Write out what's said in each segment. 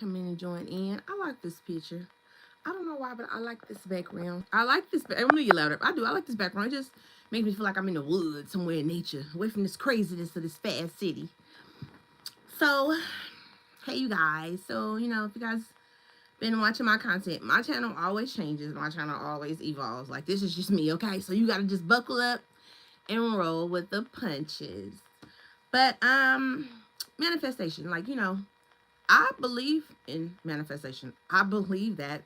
come in and join in. I like this picture. I don't know why, but I like this background. I like this. I'm gonna get louder. I do. I like this background. It just makes me feel like I'm in the woods somewhere in nature, away from this craziness of this fast city. So, hey, you guys. So, if you guys been watching my content, my channel always changes. My channel always evolves. Like, this is just me, okay? So, you got to just buckle up and roll with the punches. But, manifestation, like, I believe in manifestation. I believe that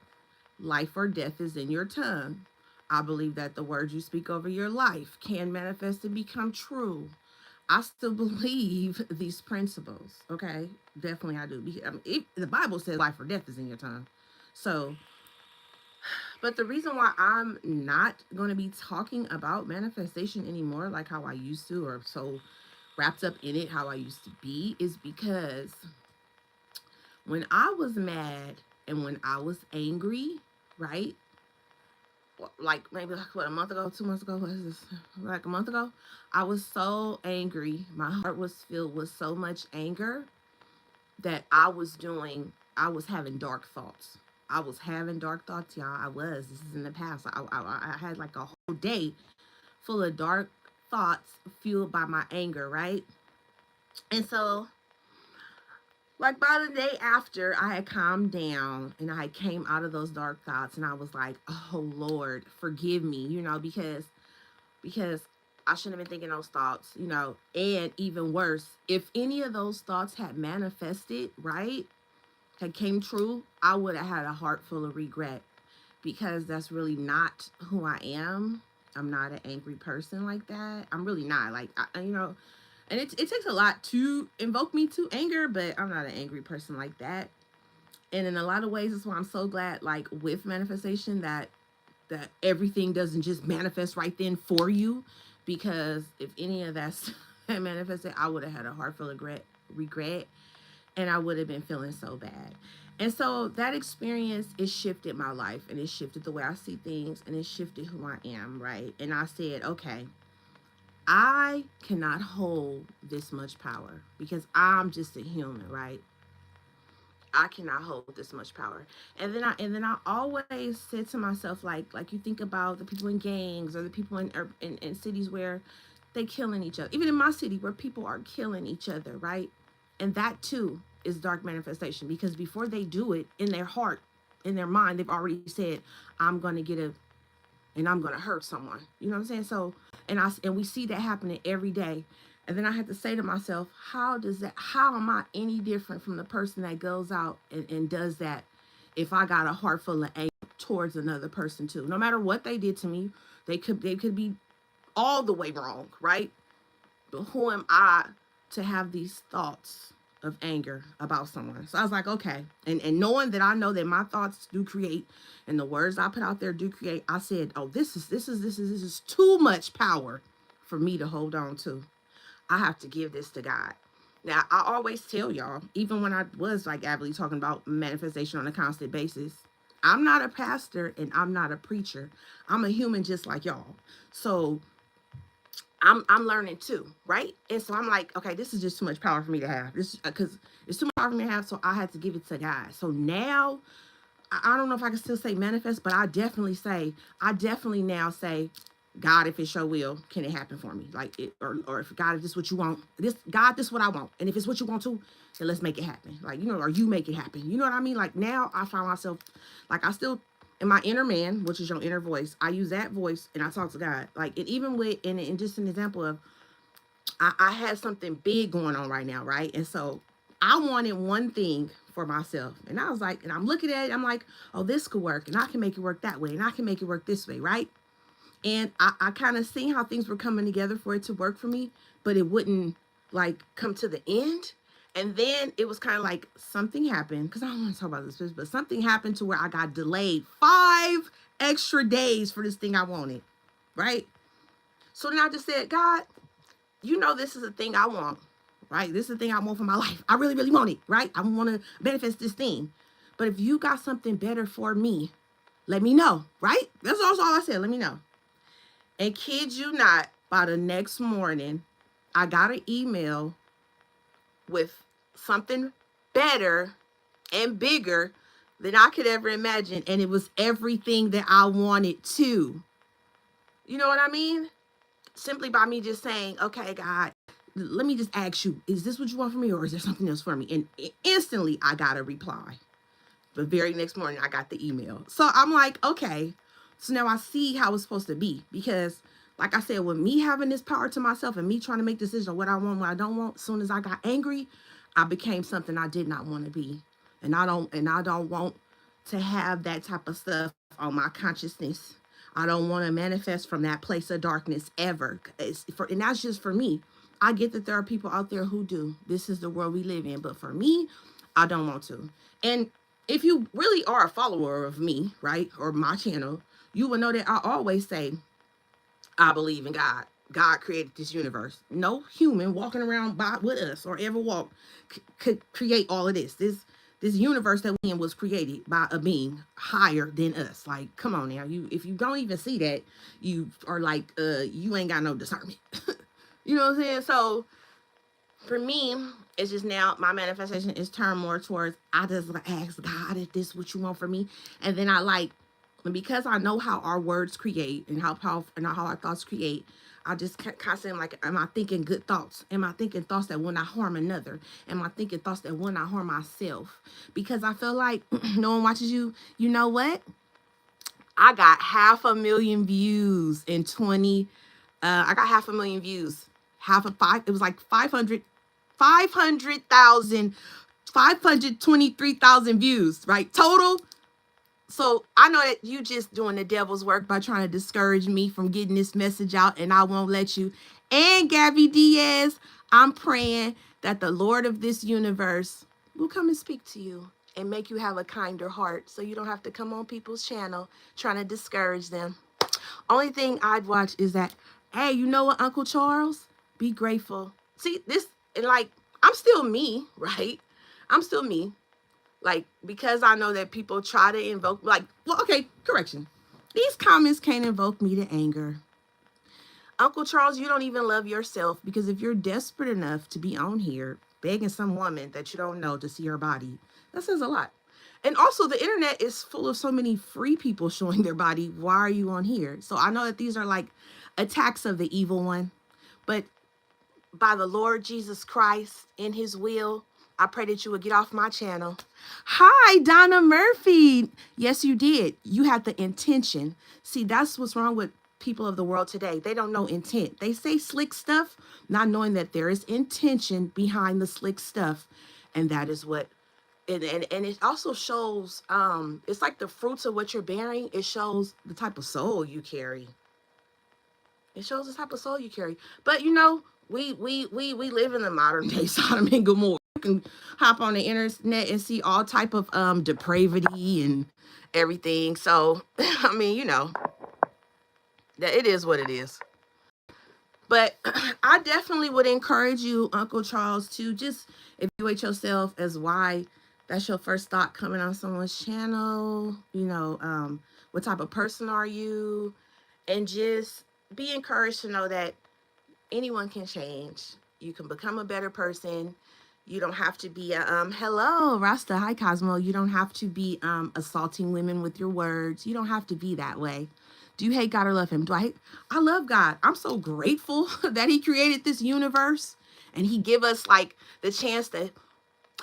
life or death is in your tongue. I believe that the words you speak over your life can manifest and become true. I still believe these principles. Okay, definitely I do. The Bible says life or death is in your tongue. So, but the reason why I'm not going to be talking about manifestation anymore, like how I used to, or so wrapped up in it how I used to be, is because when I was mad and when I was angry, right? Like maybe like what, a month ago, 2 months ago, what is this? Like a month ago, I was so angry. My heart was filled with so much anger that I was having dark thoughts. I was having dark thoughts, y'all. This is in the past. I had like a whole day full of dark thoughts fueled by my anger, right? And so, like, by the day after I had calmed down and I came out of those dark thoughts, and I was like, oh Lord, forgive me, because I shouldn't have been thinking those thoughts, and even worse, if any of those thoughts had manifested, right, had came true, I would have had a heart full of regret, because that's really not who I am. I'm not an angry person like that. I'm really not. Like, and it takes a lot to invoke me to anger, but I'm not an angry person like that. And in a lot of ways, that's why I'm so glad, like, with manifestation, that everything doesn't just manifest right then for you, because if any of that manifested, I would have had a heart full of regret, and I would have been feeling so bad. And so that experience, it shifted my life, and it shifted the way I see things, and it shifted who I am, right? And I said, okay, I cannot hold this much power because I'm just a human, right? I cannot hold this much power. And then I always said to myself, like you think about the people in gangs, or the people in cities where they killing each other. Even in my city where people are killing each other, right? And that too is dark manifestation, because before they do it, in their heart, in their mind, they've already said, I'm gonna get a and I'm gonna hurt someone. You know what I'm saying? So, and we see that happening every day. And then I had to say to myself, how am I any different from the person that goes out and does that, if I got a heart full of anger towards another person too? No matter what they did to me, they could be all the way wrong, right? But who am I to have these thoughts of anger about someone? So I was like, okay. And knowing that I know that my thoughts do create, and the words I put out there do create, I said, oh, this is too much power for me to hold on to. I have to give this to God. Now, I always tell y'all, even when I was like avidly talking about manifestation on a constant basis, I'm not a pastor and I'm not a preacher. I'm a human just like y'all. So I'm learning too, right? And so I'm like, okay, this is just too much power for me to have. This because it's too much power for me to have, so I had to give it to God. So now I don't know if I can still say manifest, but I definitely now say, God, if it's your will, can it happen for me? Like it, or if God, if this is what you want, this is what I want, and if it's what you want to, then let's make it happen. Like, or you make it happen. You know what I mean? Like, now I find myself, like, I still, in my inner man, which is your inner voice, I use that voice and I talk to God. Like, and even with, and just an example of, I had something big going on right now, right? And so I wanted one thing for myself. And I was like, and I'm looking at it, I'm like, oh, this could work. And I can make it work that way. And I can make it work this way, right? And I kind of seen how things were coming together for it to work for me, but it wouldn't like come to the end. And then it was kind of like something happened, because I don't want to talk about this, but something happened to where I got delayed 5 extra days for this thing I wanted, right? So then I just said, God, this is a thing I want, right? This is the thing I want for my life. I really, really want it, right? I want to manifest this thing. But if you got something better for me, let me know, right? That's all I said. Let me know. And kid you not, by the next morning, I got an email with something better and bigger than I could ever imagine. And it was everything that I wanted to. You know what I mean? Simply by me just saying, okay, God, let me just ask you, is this what you want from me, or is there something else for me? And instantly I got a reply. The very next morning I got the email. So I'm like, okay, so now I see how it's supposed to be. Because like I said, with me having this power to myself and me trying to make decisions on what I want, what I don't want, as soon as I got angry, I became something I did not want to be. And I don't want to have that type of stuff on my consciousness. I don't want to manifest from that place of darkness ever. And that's just for me. I get that there are people out there who do. This is the world we live in. But for me, I don't want to. And if you really are a follower of me, right, or my channel, you will know that I always say, I believe in God. God created this universe. No human walking around by with us or ever walk could create all of this. This universe that we in was created by a being higher than us. Like, come on now. You, if you don't even see that, you are like, you ain't got no discernment. You know what I'm saying? So for me, it's just now my manifestation is turned more towards, I just ask God, if this what you want for me? And then I like, and because I know how our words create and how powerful and how our thoughts create, I just constantly like, am I thinking good thoughts? Am I thinking thoughts that will not harm another? Am I thinking thoughts that will not harm myself? Because I feel like no one watches you. You know what? I got 500,000 views in 20. I got 500,000 views. Half of five. It was like 500,000, 523,000 views, right? Total. So I know that you just doing the devil's work by trying to discourage me from getting this message out, and I won't let you. And Gabby Diaz, I'm praying that the Lord of this universe will come and speak to you and make you have a kinder heart, so you don't have to come on people's channel trying to discourage them. Only thing I'd watch is that, hey, you know what, Uncle Charles? Be grateful. See, this, and like, I'm still me, right? I'm still me. Like, because I know that people try to invoke, like, well, okay, correction. These comments can't invoke me to anger. Uncle Charles, you don't even love yourself, because if you're desperate enough to be on here begging some woman that you don't know to see her body, that says a lot. And also, the internet is full of so many free people showing their body. Why are you on here? So I know that these are like attacks of the evil one. But by the Lord Jesus Christ, in his will, I pray that you would get off my channel. Hi, Donna Murphy. Yes, you did. You had the intention. See, that's what's wrong with people of the world today. They don't know intent. They say slick stuff, not knowing that there is intention behind the slick stuff. And that is what, and it also shows, it's like the fruits of what you're bearing. It shows the type of soul you carry. It shows the type of soul you carry. But you know, we live in the modern day Sodom and Gomorrah. You can hop on the internet and see all type of depravity and everything. So I mean, you know, that it is what it is. But I definitely would encourage you, Uncle Charles, to just evaluate yourself as why that's your first thought coming on someone's channel. You know, what type of person are you? And just be encouraged to know that anyone can change. You can become a better person. You don't have to be a hello Rasta, hi Cosmo. You don't have to be assaulting women with your words. You don't have to be that way. Do you hate God or love him? Do I hate? I love God. I'm so grateful that he created this universe and he give us like the chance to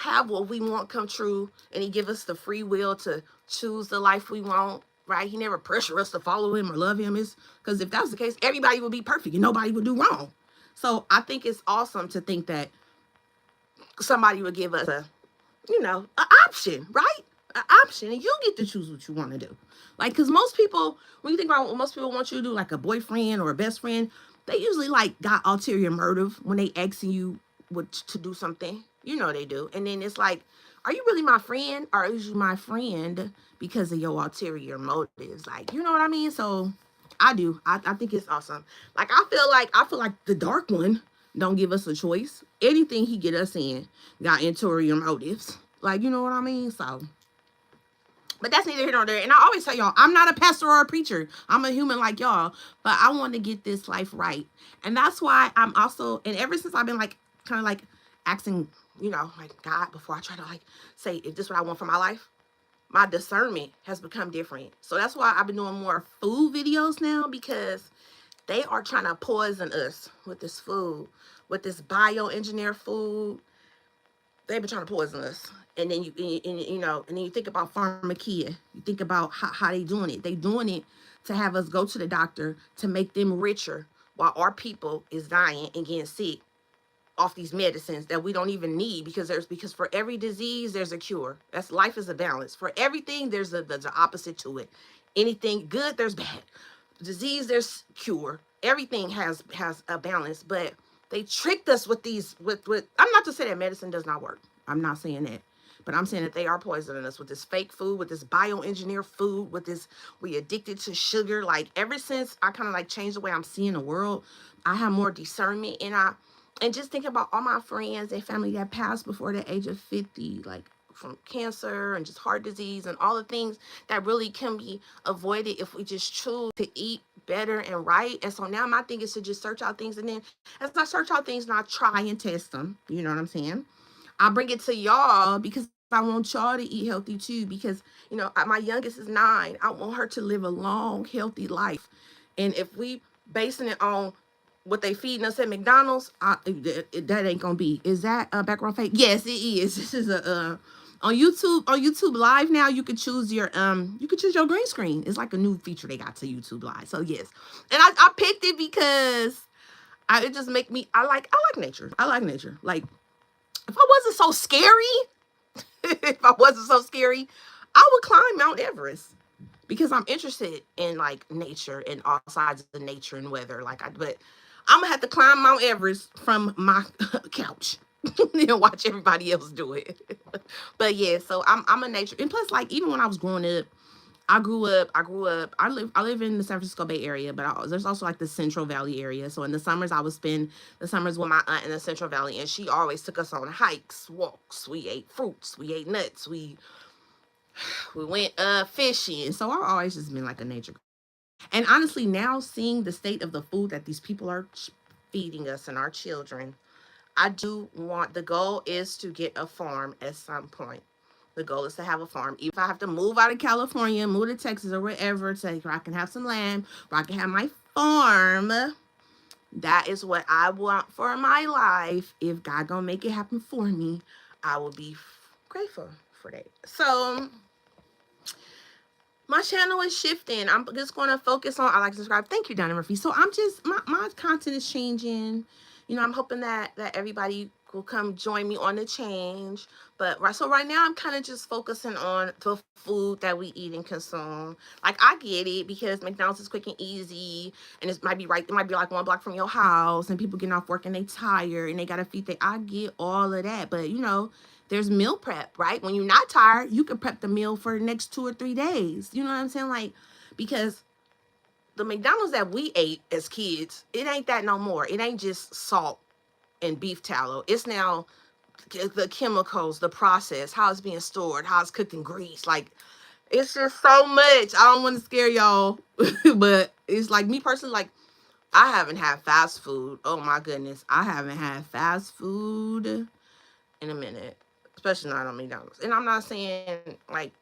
have what we want come true, and he give us the free will to choose the life we want. Right? He never pressure us to follow him or love him. Is because if that was the case, everybody would be perfect and nobody would do wrong. So I think it's awesome to think that somebody would give us a, you know, an option, right? An option, and you get to choose what you want to do. Like, because most people, when you think about what most people want you to do, like a boyfriend or a best friend, they usually like got ulterior motive when they asking you what to do something. You know they do. And then it's like, are you really my friend, or is you my friend because of your ulterior motives? Like, you know what I mean? So I do. I think it's awesome. Like, I feel like the dark one don't give us a choice. Anything he get us in got ulterior motives. Like, you know what I mean? So, but that's neither here nor there. And I always tell y'all, I'm not a pastor or a preacher. I'm a human like y'all. But I want to get this life right. And that's why I'm also, and ever since I've been like, kind of like asking you know, like God, before I try to like say, is this what I want for my life? My discernment has become different. So that's why I've been doing more food videos now, because they are trying to poison us with this food, with this bioengineered food. They've been trying to poison us. And then you know, and then you think about pharmakia. You think about how they doing it. They doing it to have us go to the doctor to make them richer, while our people is dying and getting sick off these medicines that we don't even need, because for every disease there's a cure. That's life is a balance. For everything there's the opposite to it. Anything good there's bad. Disease there's cure. Everything has a balance, but they tricked us with these with I'm not to say that medicine does not work. I'm not saying that. But I'm saying that they are poisoning us with this fake food, with this bioengineered food, with this, we addicted to sugar. Like ever since I kind of like changed the way I'm seeing the world, I have more discernment, and just think about all my friends and family that passed before the age of 50, like from cancer and just heart disease and all the things that really can be avoided if we just choose to eat better and right. And so now my thing is to just search out things, and then as I search out things and I try and test them, you know what I'm saying? I bring it to y'all because I want y'all to eat healthy too. Because, you know, my youngest is 9. I want her to live a long, healthy life. And if we basing it on what they feeding us at McDonald's, that ain't gonna be. Is that a background fake? Yes, it is. This is a on YouTube. On YouTube Live now, you can choose your green screen. It's like a new feature they got to YouTube Live. So yes, and I picked it because it just make me. I like nature. I like nature. Like if I wasn't so scary, if I wasn't so scary, I would climb Mount Everest because I'm interested in like nature and all sides of the nature and weather. But I'm gonna have to climb Mount Everest from my couch and watch everybody else do it. But yeah, so I'm a nature, and plus, like even when I was growing up, I grew up. I live in the San Francisco Bay Area, but there's also like the Central Valley area. So in the summers, I would spend the summers with my aunt in the Central Valley, and she always took us on hikes, walks. We ate fruits, we ate nuts, we went fishing. So I've always just been like a nature. And honestly, now seeing the state of the food that these people are feeding us and our children, I do want, the goal is to get a farm at some point. The goal is to have a farm. Even if I have to move out of California, move to Texas or wherever, so I can have some land, where I can have my farm. That is what I want for my life. If God gonna make it happen for me, I will be grateful for that. So my channel is shifting. I'm just going to focus on, I like to subscribe. Thank you, Donna Murphy. So I'm just, my content is changing. You know, I'm hoping that everybody will come join me on the change. But right now I'm kind of just focusing on the food that we eat and consume. Like I get it because McDonald's is quick and easy, and it might be like 1 block from your house, and people getting off work and they tired and they gotta feed I get all of that. But you know, there's meal prep, right? When you're not tired, you can prep the meal for the next 2 or 3 days. You know what I'm saying? Like, because the McDonald's that we ate as kids, it ain't that no more. It ain't just salt and beef tallow. It's now the chemicals, the process, how it's being stored, how it's cooked in grease. Like, it's just so much. I don't want to scare y'all, but it's like me personally, like, I haven't had fast food. Oh my goodness. I haven't had fast food in a minute, especially not on McDonald's. And I'm not saying, like,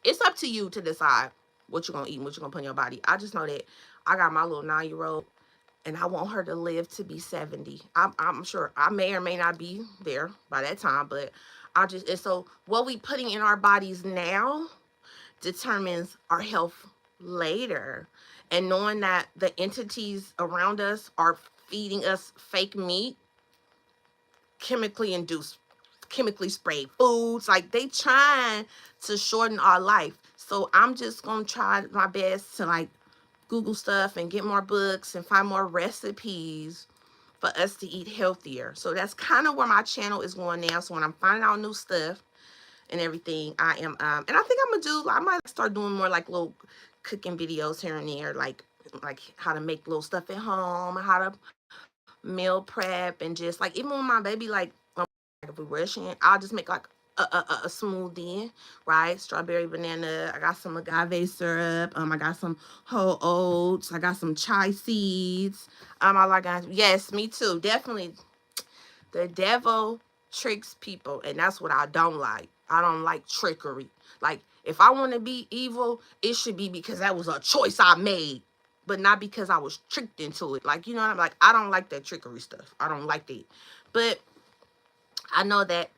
it's up to you to decide what you're going to eat and what you're going to put in your body. I just know that I got my little 9-year-old, and I want her to live to be 70. I'm sure I may or may not be there by that time, but and so what we putting in our bodies now determines our health later. And knowing that the entities around us are feeding us fake meat, chemically induced, chemically sprayed foods, like they trying to shorten our life. So I'm just gonna try my best to like Google stuff and get more books and find more recipes for us to eat healthier. So that's kind of where my channel is going now. So when I'm finding out new stuff and everything, I am and I think I might start doing more like little cooking videos here and there, like how to make little stuff at home, how to meal prep, and just like even with my baby, like if we're rushing, I'll just make like a smoothie, right? Strawberry, banana. I got some agave syrup. I got some whole oats. I got some chai seeds. I like, yes, me too. Definitely. The devil tricks people, and that's what I don't like. I don't like trickery. Like, if I want to be evil, it should be because that was a choice I made, but not because I was tricked into it. Like, you know what I'm like? I don't like that trickery stuff. I don't like that. But I know that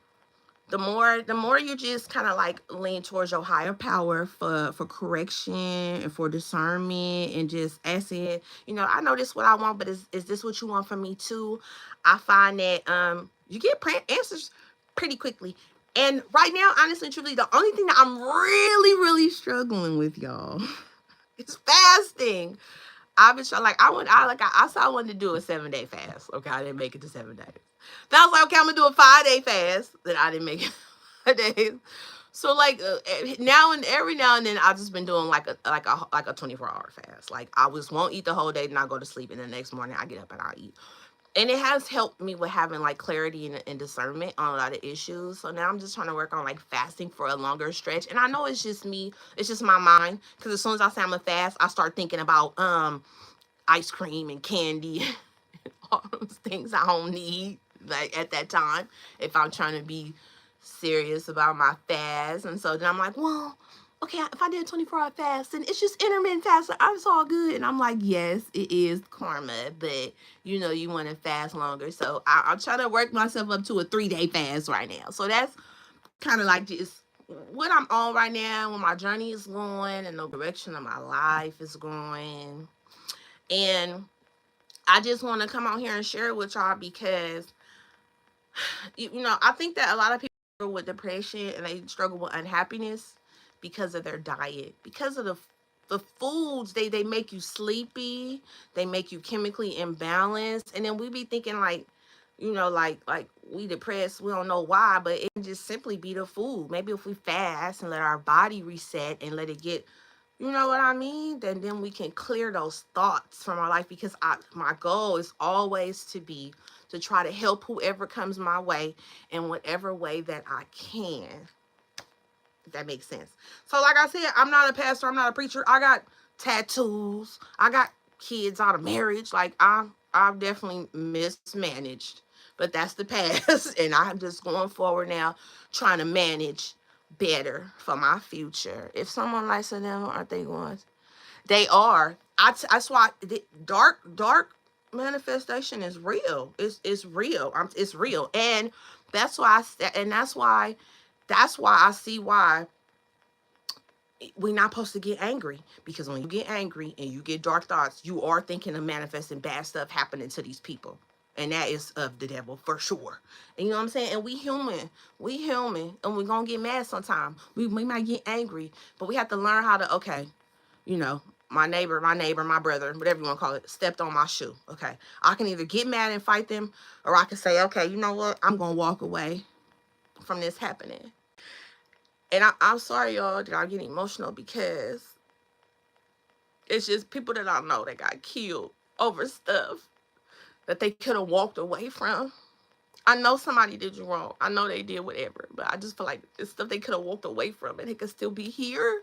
the more you just kind of like lean towards your higher power for correction and for discernment and just asking, I know this what I want, but is this what you want from me too? I find that you get answers pretty quickly. And right now, honestly and truly, the only thing that I'm really, really struggling with, y'all, is fasting. I've been trying, like, I said I wanted to do a 7-day fast. Okay, I didn't make it to 7 days. Then I was like, okay, I'm gonna do a 5-day fast. Then I didn't make it 5 days. So like now and every now and then, I've just been doing like a 24-hour fast. Like, I just won't eat the whole day, then I go to sleep, and the next morning I get up and I eat. And it has helped me with having like clarity and discernment on a lot of issues. So now I'm just trying to work on like fasting for a longer stretch. And I know it's just me, it's just my mind. Because as soon as I say I'm gonna fast, I start thinking about ice cream and candy, all those things I don't need like at that time if I'm trying to be serious about my fast. And so then I'm like, well, okay, if I did a 24-hour fast, then it's just intermittent fasting. It's all good. And I'm like, yes, it is karma, but you want to fast longer. So I'm trying to work myself up to a 3-day fast right now. So that's kind of like just what I'm on right now, when my journey is going and the direction of my life is going. And I just want to come out here and share it with y'all because, I think that a lot of people struggle with depression and they struggle with unhappiness because of their diet, because of the foods. They make you sleepy, they make you chemically imbalanced, and then we be thinking like, like we depressed, we don't know why, but it can just simply be the food. Maybe if we fast and let our body reset and let it get, you know what I mean? Then we can clear those thoughts from our life, because my goal is always to try to help whoever comes my way in whatever way that I can. If that makes sense. So like I said, I'm not a pastor, I'm not a preacher. I got tattoos. I got kids out of marriage. Like, I've definitely mismanaged. But that's the past. And I'm just going forward now, trying to manage better for my future. If someone likes them, aren't they going? They are. That's why dark manifestation is real. It's real. It's real. And that's why I see why we're not supposed to get angry, because when you get angry and you get dark thoughts, you are thinking of manifesting bad stuff happening to these people. And that is of the devil for sure. And you know what I'm saying? And we human. And we're going to get mad sometimes. We might get angry. But we have to learn how to, okay, my neighbor, my brother, whatever you want to call it, stepped on my shoe. Okay. I can either get mad and fight them, or I can say, okay, you know what? I'm going to walk away from this happening. And I'm sorry, y'all, that I'm getting emotional, because it's just people that I know that got killed over stuff that they could have walked away from. I know somebody did you wrong. I know they did whatever, but I just feel like it's stuff they could have walked away from and it could still be here.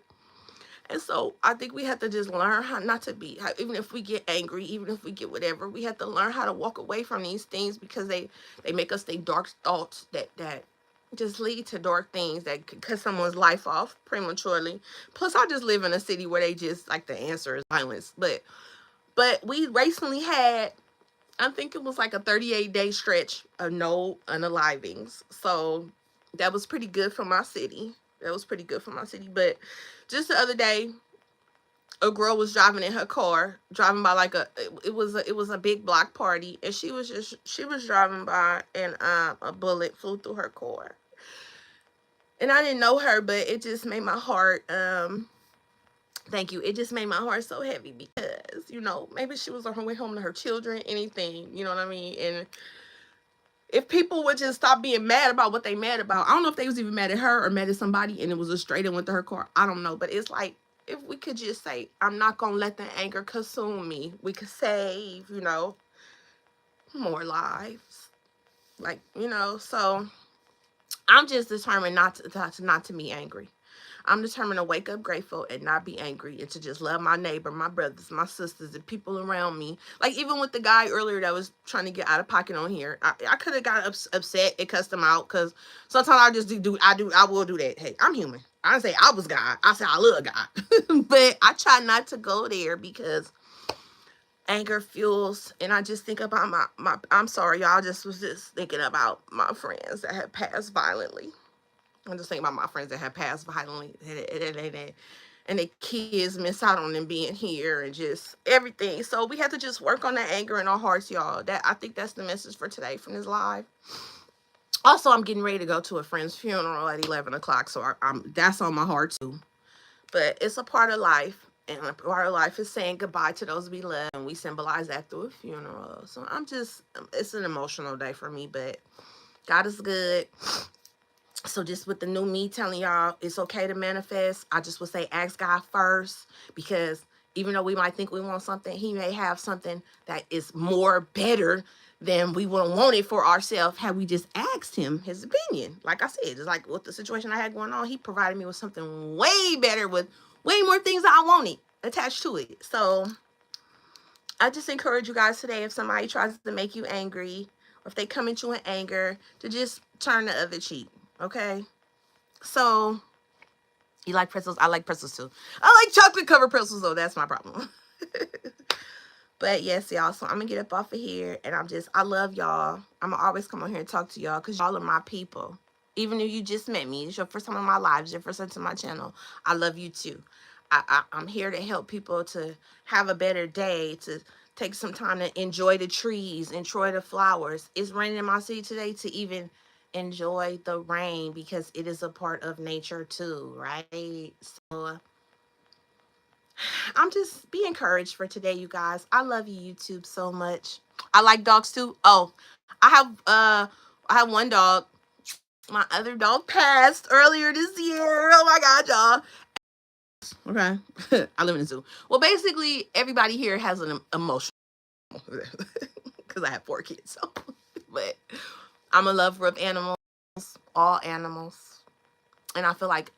And so I think we have to just learn how not to be, even if we get angry, even if we get whatever, we have to learn how to walk away from these things, because they make us think dark thoughts that just lead to dark things that could cut someone's life off prematurely. Plus, I just live in a city where they just like, the answer is violence. But we recently had, I think it was like a 38-day stretch of no unalivings. So that was pretty good for my city. But just the other day, a girl was driving in her car, driving by like it was a big block party, and she was driving by, and a bullet flew through her car. And I didn't know her, but it just made my heart thank you. It just made my heart so heavy, because, maybe she was on her way home to her children, anything, you know what I mean? And if people would just stop being mad about what they mad about, I don't know if they was even mad at her or mad at somebody and it was a straight and went to her car. I don't know. But it's like, if we could just say, I'm not going to let the anger consume me, we could save, more lives. Like, so I'm just determined not to be angry. I'm determined to wake up grateful and not be angry, and to just love my neighbor, my brothers, my sisters, and people around me. Like even with the guy earlier that was trying to get out of pocket on here, I could have got upset and cussed him out, because sometimes I just I will do that. Hey, I'm human. I didn't say I was God. I said I love God. But I try not to go there, because anger fuels, and I just think about my I'm sorry, y'all, just was just thinking about my friends that have passed violently. I'm just thinking about my friends that have passed violently, and the kids miss out on them being here and just everything. So we have to just work on that anger in our hearts, y'all. That, I think that's the message for today from this live. Also, I'm getting ready to go to a friend's funeral at 11 o'clock, so I'm that's on my heart too. But it's a part of life, and a part of life is saying goodbye to those we love, and we symbolize that through a funeral. So it's an emotional day for me, but God is good. So just with the new me telling y'all it's okay to manifest, I just would say ask God first, because even though we might think we want something, he may have something that is more better than we would want it for ourselves had we just asked him his opinion. Like I said, just like with the situation I had going on, he provided me with something way better with way more things I wanted attached to it. So I just encourage you guys today, if somebody tries to make you angry, or if they come at you in anger, to just turn the other cheek. Okay, so you like pretzels? I like pretzels too. I like chocolate covered pretzels though. That's my problem. But yes, y'all. So I'm gonna get up off of here, and I love y'all. I'm gonna always come on here and talk to y'all, because y'all are my people. Even if you just met me, it's your first time in my life, it's your first time to my channel, I love you too. I'm here to help people to have a better day, to take some time to enjoy the trees, enjoy the flowers. It's raining in my city today, to even enjoy the rain, because it is a part of nature too, right? So I'm just, be encouraged for today, you guys. I love you, YouTube, so much. I like dogs too. Oh, I have one dog. My other dog passed earlier this year. Oh my God, y'all. Okay. I live in a zoo. Well, basically, everybody here has an emotion, because I have 4 kids. So, but I'm a lover of animals, all animals. And I feel like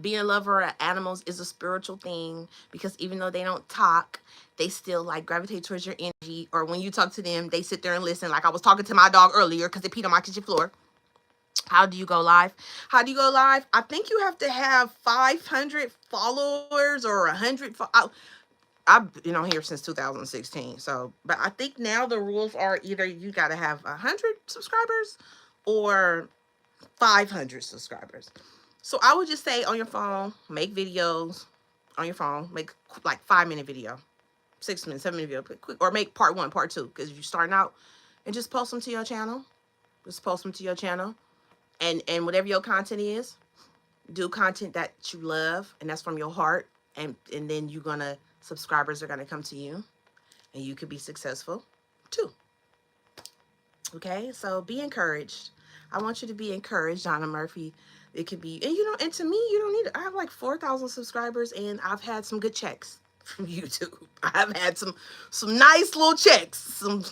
being a lover of animals is a spiritual thing, because even though they don't talk, they still like gravitate towards your energy. Or when you talk to them, they sit there and listen. Like I was talking to my dog earlier, because they peed on my kitchen floor. How do you go live? How do you go live? I think you have to have 500 followers or 100. I've been on here since 2016. So, but I think now the rules are either you got to have 100 subscribers or 500 subscribers. So I would just say on your phone, make videos on your phone, make like 5-minute video, 6 minutes, 7-minute video, quick, or make part 1, part 2, because you're starting out, and just post them to your channel. Just post them to your channel, and whatever your content is, do content that you love and that's from your heart, and then subscribers are gonna come to you, and you could be successful too. Okay, so be encouraged. I want you to be encouraged, Donna Murphy. It could be, and and to me, you don't need, I have like 4,000 subscribers, and I've had some good checks from YouTube. I've had some nice little checks, some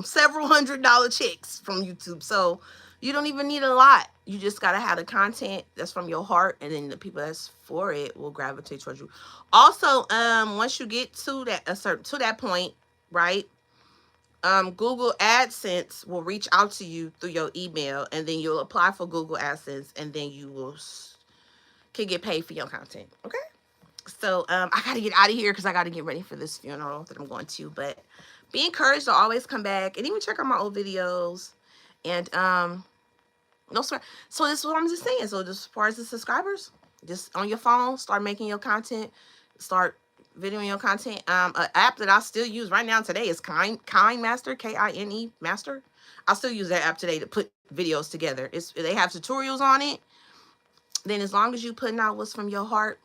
several $100 checks from YouTube. So you don't even need a lot. You just gotta have the content that's from your heart, and then the people that's for it will gravitate towards you. Also, once you get to that point, right? Google AdSense will reach out to you through your email, and then you'll apply for Google AdSense, and then you can get paid for your content. Okay. So I gotta get out of here, because I gotta get ready for this funeral that I'm going to. But be encouraged to always come back and even check out my old videos. And no swear. So this is what I'm just saying. So just as far as the subscribers, just on your phone, start making your content, start videoing your content. An app that I still use right now today is Kind Master, Kine Master. I still use that app today to put videos together. They have tutorials on it. Then as long as you putting out what's from your heart,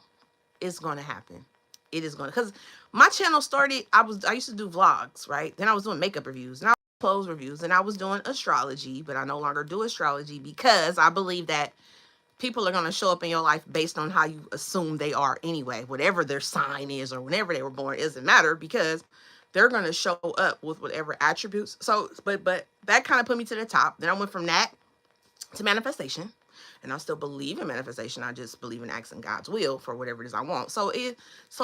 it's going to happen. It is going to, because my channel started, I used to do vlogs, right? Then I was doing makeup reviews, and I was clothes reviews, and I was doing astrology, but I no longer do astrology, because I believe that people are going to show up in your life based on how you assume they are anyway. Whatever their sign is, or whenever they were born, it doesn't matter, because they're going to show up with whatever attributes. So, but that kind of put me to the top. Then I went from that to manifestation. and I still believe in manifestation. I just believe in asking God's will for whatever it is I want. So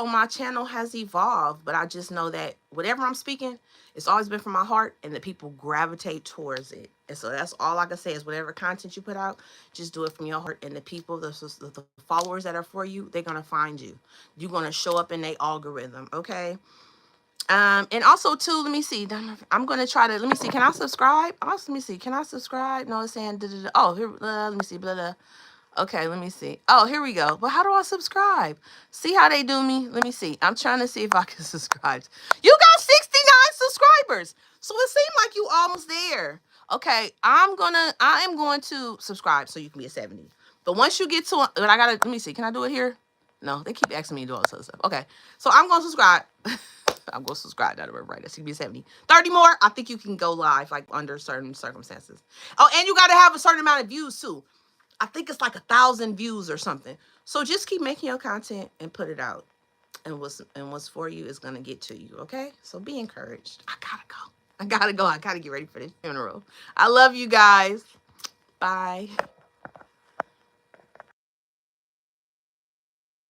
my channel has evolved, but I just know that whatever I'm speaking, it's always been from my heart, and the people gravitate towards it. And so that's all I can say is whatever content you put out, just do it from your heart, and the people, the followers that are for you, they're gonna find you. You're gonna show up in their algorithm, okay? And also too, let me see. I'm gonna try to, let me see. Can I subscribe? Also, let me see. Can I subscribe? No, it's saying. Oh, here. Let me see. Blah, blah. Okay, let me see. Oh, here we go. But how do I subscribe? See how they do me? Let me see. I'm trying to see if I can subscribe. You got 69 subscribers. So it seemed like you almost there. Okay, I am going to subscribe so you can be at 70. But once you get to, but I gotta, let me see. Can I do it here? No, they keep asking me to do all this other stuff. Okay, so I'm gonna subscribe. I'm going to subscribe now to right. That's going to be 70. 30 more. I think you can go live like under certain circumstances. Oh, and you got to have a certain amount of views too. I think it's like 1,000 views or something. So just keep making your content and put it out. And what's for you is going to get to you. Okay. So be encouraged. I got to go. I got to go. I got to get ready for this funeral. I love you guys. Bye.